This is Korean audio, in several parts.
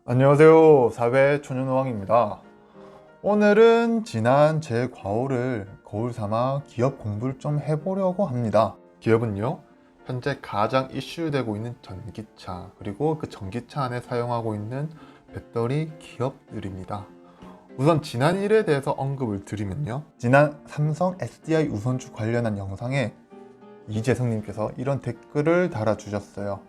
안녕하세요. 사회 초년호왕입니다. 오늘은 지난 제 과오를 거울 삼아 기업 공부를 좀 해보려고 합니다. 기업은요, 현재 가장 이슈되고 있는 전기차, 그리고 그 전기차 안에 사용하고 있는 배터리 기업들입니다. 우선 지난 일에 대해서 언급을 드리면요, 지난 삼성 SDI 우선주 관련한 영상에 이재성님께서 이런 댓글을 달아주셨어요.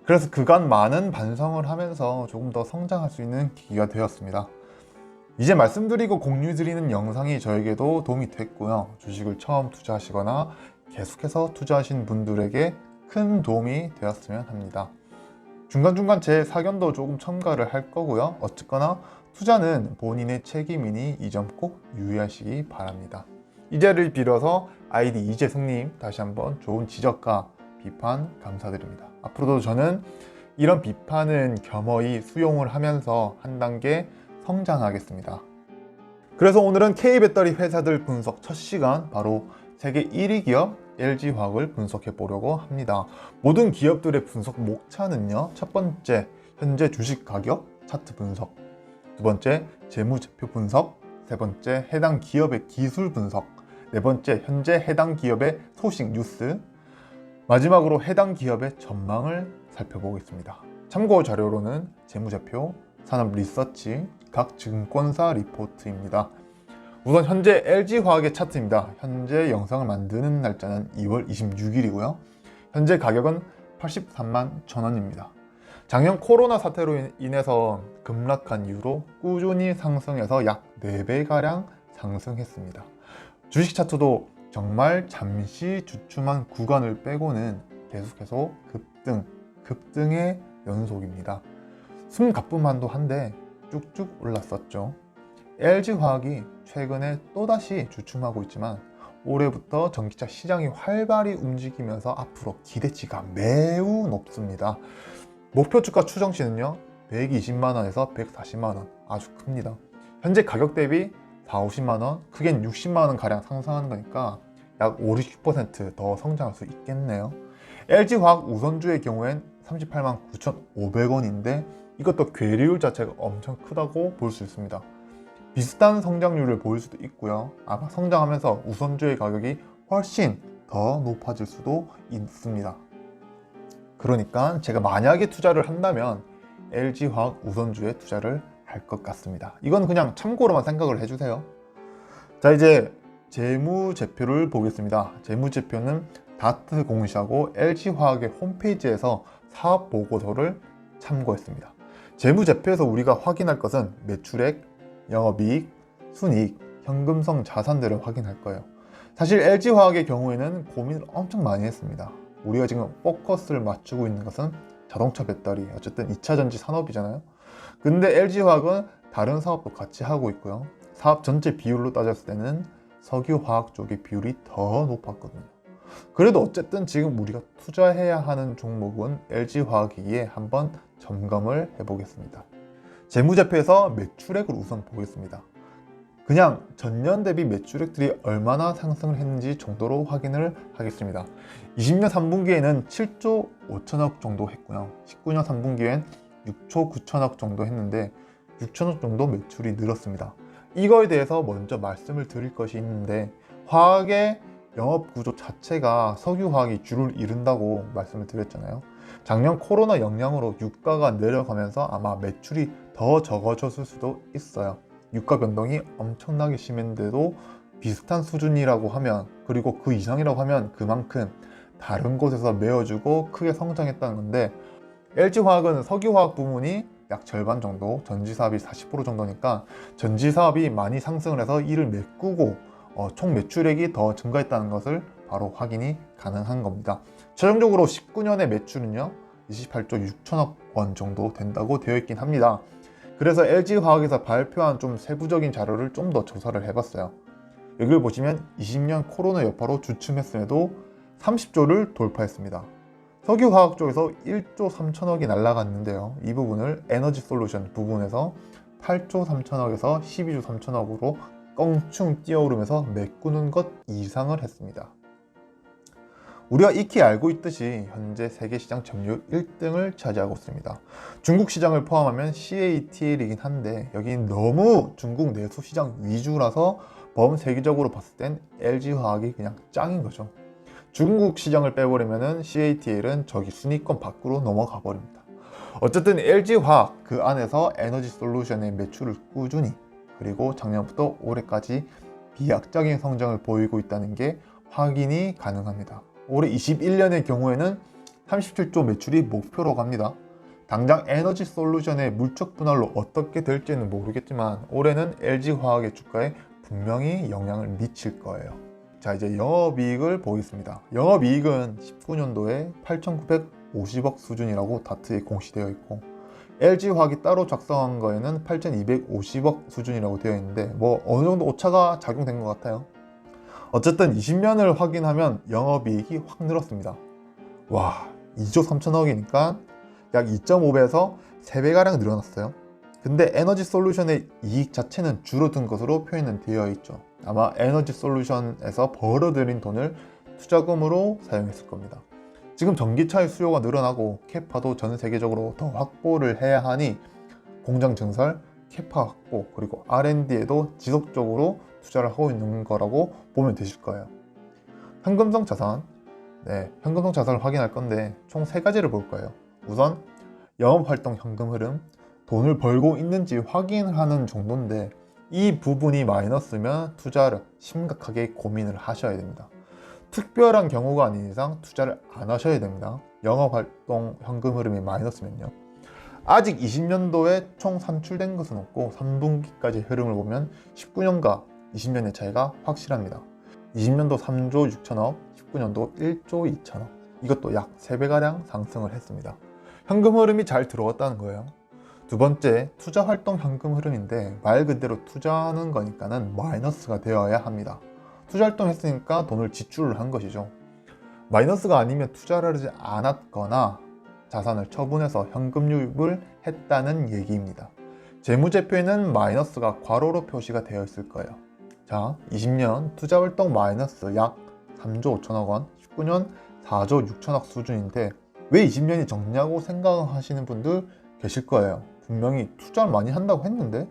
그래서 그간 많은 반성을 하면서 조금 더 성장할 수 있는 계기가 되었습니다. 이제 말씀드리고 공유드리는 영상이 저에게도 도움이 됐고요. 주식을 처음 투자하시거나 계속해서 투자하신 분들에게 큰 도움이 되었으면 합니다. 중간중간 제 사견도 조금 첨가를 할 거고요. 어쨌거나 투자는 본인의 책임이니 이 점 꼭 유의하시기 바랍니다. 이 자리를 빌어서 아이디 이재승님 다시 한번 좋은 지적과 비판 감사드립니다. 앞으로도 저는 이런 비판은 겸허히 수용을 하면서 한 단계 성장하겠습니다. 그래서 오늘은 K배터리 회사들 분석 첫 시간, 바로 세계 1위 기업 LG화학을 분석해 보려고 합니다. 모든 기업들의 분석 목차는요, 첫 번째 현재 주식 가격 차트 분석, 두 번째 재무제표 분석, 세 번째 해당 기업의 기술 분석, 네 번째 현재 해당 기업의 소식 뉴스, 마지막으로 해당 기업의 전망을 살펴보겠습니다. 참고 자료로는 재무제표, 산업 리서치, 각 증권사 리포트입니다. 우선 현재 LG화학의 차트입니다. 현재 영상을 만드는 날짜는 2월 26일이고요. 현재 가격은 83만 1,000원입니다. 작년 코로나 사태로 인해서 급락한 이후로 꾸준히 상승해서 약 4배가량 상승했습니다. 주식 차트도 정말 잠시 주춤한 구간을 빼고는 계속해서 급등의 연속입니다. 숨가쁨만도 한데 쭉쭉 올랐었죠. LG화학이 최근에 또다시 주춤하고 있지만 올해부터 전기차 시장이 활발히 움직이면서 앞으로 기대치가 매우 높습니다. 목표 주가 추정치는요, 120만원에서 140만원, 아주 큽니다. 현재 가격 대비 40~50만원, 크게는 60만원 가량 상승하는 거니까 약 50~60% 더 성장할 수 있겠네요. LG화학 우선주의 경우엔 38만 9,500원인데 이것도 괴리율 자체가 엄청 크다고 볼 수 있습니다. 비슷한 성장률을 보일 수도 있고요. 아마 성장하면서 우선주의 가격이 훨씬 더 높아질 수도 있습니다. 그러니까 제가 만약에 투자를 한다면 LG화학 우선주에 투자를 할 것 같습니다. 이건 그냥 참고로만 생각을 해주세요. 자, 이제 재무제표를 보겠습니다. 재무제표는 다트 공시하고 LG화학의 홈페이지에서 사업 보고서를 참고했습니다. 재무제표에서 우리가 확인할 것은 매출액, 영업이익, 순이익, 현금성 자산들을 확인할 거예요. 사실 LG화학의 경우에는 고민을 엄청 많이 했습니다. 우리가 지금 포커스를 맞추고 있는 것은 자동차 배터리, 어쨌든 2차전지 산업이잖아요. 근데 LG화학은 다른 사업도 같이 하고 있고요. 사업 전체 비율로 따졌을 때는 석유화학 쪽의 비율이 더 높았거든요. 그래도 어쨌든 지금 우리가 투자해야 하는 종목은 LG화학이기에 한번 점검을 해보겠습니다. 재무제표에서 매출액을 우선 보겠습니다. 그냥 전년 대비 매출액들이 얼마나 상승을 했는지 정도로 확인을 하겠습니다. 20년 3분기에는 7조 5천억 정도 했고요. 19년 3분기엔 6조 9천억 정도 했는데 6천억 정도 매출이 늘었습니다. 이거에 대해서 먼저 말씀을 드릴 것이 있는데, 화학의 영업 구조 자체가 석유화학이 주를 이룬다고 말씀을 드렸잖아요. 작년 코로나 영향으로 유가가 내려가면서 아마 매출이 더 적어졌을 수도 있어요. 유가 변동이 엄청나게 심했는데도 비슷한 수준이라고 하면, 그리고 그 이상이라고 하면 그만큼 다른 곳에서 메워주고 크게 성장했다는 건데, LG화학은 석유화학 부문이 약 절반 정도, 전지사업이 40% 정도니까 전지사업이 많이 상승을 해서 이를 메꾸고 총 매출액이 더 증가했다는 것을 바로 확인이 가능한 겁니다. 최종적으로 19년의 매출은요, 28조 6천억 원 정도 된다고 되어 있긴 합니다. 그래서 LG화학에서 발표한 좀 세부적인 자료를 좀 더 조사를 해봤어요. 여기를 보시면 20년 코로나 여파로 주춤했음에도 30조를 돌파했습니다. 석유화학 쪽에서 1조 3천억이 날아갔는데요. 이 부분을 에너지 솔루션 부분에서 8조 3천억에서 12조 3천억으로 껑충 뛰어오르면서 메꾸는 것 이상을 했습니다. 우리가 익히 알고 있듯이 현재 세계 시장 점유율 1등을 차지하고 있습니다. 중국 시장을 포함하면 CATL이긴 한데 여긴 너무 중국 내수 시장 위주라서 범세계적으로 봤을 땐 LG화학이 그냥 짱인 거죠. 중국 시장을 빼버리면 CATL은 저기 순위권 밖으로 넘어가 버립니다. 어쨌든 LG화학 그 안에서 에너지솔루션의 매출을 꾸준히 그리고 작년부터 올해까지 비약적인 성장을 보이고 있다는 게 확인이 가능합니다. 올해 21년의 경우에는 37조 매출이 목표로 갑니다. 당장 에너지솔루션의 물적 분할로 어떻게 될지는 모르겠지만 올해는 LG화학의 주가에 분명히 영향을 미칠 거예요. 자, 이제 영업이익을 보겠습니다. 영업이익은 19년도에 8,950억 수준이라고 다트에 공시되어 있고 LG화학이 따로 작성한 거에는 8,250억 수준이라고 되어 있는데 뭐 어느 정도 오차가 작용된 것 같아요. 어쨌든 20년을 확인하면 영업이익이 확 늘었습니다. 와, 2조 3천억이니까 약 2.5배에서 3배가량 늘어났어요. 근데 에너지솔루션의 이익 자체는 줄어든 것으로 표현은 되어 있죠. 아마 에너지솔루션에서 벌어들인 돈을 투자금으로 사용했을 겁니다. 지금 전기차의 수요가 늘어나고 캐파도 전 세계적으로 더 확보를 해야 하니 공장 증설, 캐파 확보, 그리고 R&D에도 지속적으로 투자를 하고 있는 거라고 보면 되실 거예요. 현금성 자산, 현금성 자산을 확인할 건데 총 3가지를 볼 거예요. 우선 영업활동 현금 흐름, 돈을 벌고 있는지 확인을 하는 정도인데 이 부분이 마이너스면 투자를 심각하게 고민을 하셔야 됩니다. 특별한 경우가 아닌 이상 투자를 안 하셔야 됩니다. 영업활동 현금 흐름이 마이너스면요. 아직 20년도에 총 산출된 것은 없고 3분기까지 흐름을 보면 19년과 20년의 차이가 확실합니다. 20년도 3조 6천억, 19년도 1조 2천억. 이것도 약 3배가량 상승을 했습니다. 현금 흐름이 잘 들어왔다는 거예요. 두 번째, 투자활동 현금 흐름인데 말 그대로 투자하는 거니까는 마이너스가 되어야 합니다. 투자활동 했으니까 돈을 지출을 한 것이죠. 마이너스가 아니면 투자를 하지 않았거나 자산을 처분해서 현금 유입을 했다는 얘기입니다. 재무제표에는 마이너스가 괄호로 표시가 되어 있을 거예요. 자, 20년 투자활동 마이너스 약 3조 5천억 원, 19년 4조 6천억 수준인데 왜 20년이 적냐고 생각하시는 분들 계실 거예요. 분명히 투자를 많이 한다고 했는데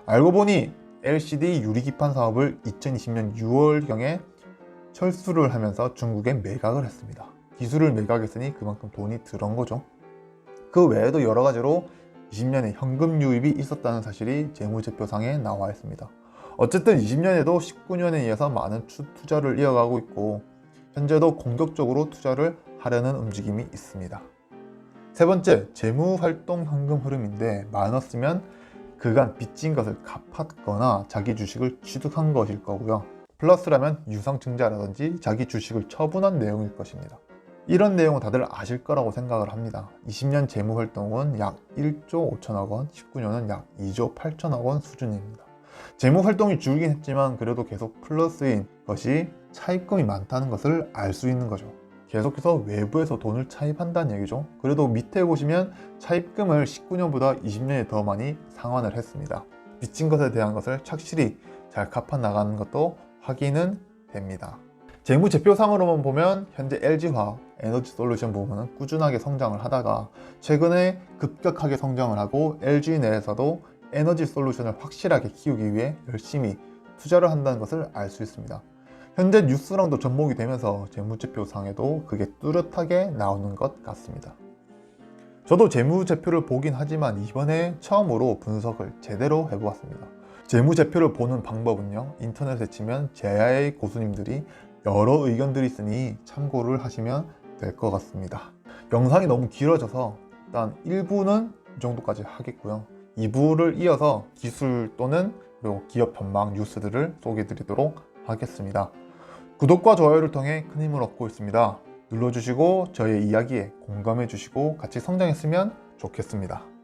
알고 보니 LCD 유리기판 사업을 2020년 6월경에 철수를 하면서 중국에 매각을 했습니다. 기술을 매각했으니 그만큼 돈이 들어온 거죠. 그 외에도 여러 가지로 20년에 현금 유입이 있었다는 사실이 재무제표상에 나와 있습니다. 어쨌든 20년에도 19년에 이어서 많은 투자를 이어가고 있고 현재도 공격적으로 투자를 하려는 움직임이 있습니다. 세 번째, 재무활동 현금 흐름인데 마이너스면 그간 빚진 것을 갚았거나 자기 주식을 취득한 것일 거고요. 플러스라면 유상증자라든지 자기 주식을 처분한 내용일 것입니다. 이런 내용은 다들 아실 거라고 생각을 합니다. 20년 재무활동은 약 1조 5천억 원, 19년은 약 2조 8천억 원 수준입니다. 재무활동이 줄긴 했지만 그래도 계속 플러스인 것이 차입금이 많다는 것을 알 수 있는 거죠. 계속해서 외부에서 돈을 차입한다는 얘기죠. 그래도 밑에 보시면 차입금을 19년보다 20년에 더 많이 상환을 했습니다. 빚진 것에 대한 것을 착실히 잘 갚아 나가는 것도 확인은 됩니다. 재무제표상으로만 보면 현재 LG화학, 에너지솔루션 부문은 꾸준하게 성장을 하다가 최근에 급격하게 성장을 하고 LG 내에서도 에너지솔루션을 확실하게 키우기 위해 열심히 투자를 한다는 것을 알 수 있습니다. 현재 뉴스랑도 접목이 되면서 재무제표상에도 그게 뚜렷하게 나오는 것 같습니다. 저도 재무제표를 보긴 하지만 이번에 처음으로 분석을 제대로 해보았습니다. 재무제표를 보는 방법은요, 인터넷에 치면 제야의 고수님들이 여러 의견들이 있으니 참고를 하시면 될 것 같습니다. 영상이 너무 길어져서 일단 1부는 이 정도까지 하겠고요. 2부를 이어서 기술 또는 그리고 기업 전망 뉴스들을 소개해 드리도록 하겠습니다. 구독과 좋아요를 통해 큰 힘을 얻고 있습니다. 눌러주시고 저의 이야기에 공감해 주시고 같이 성장했으면 좋겠습니다.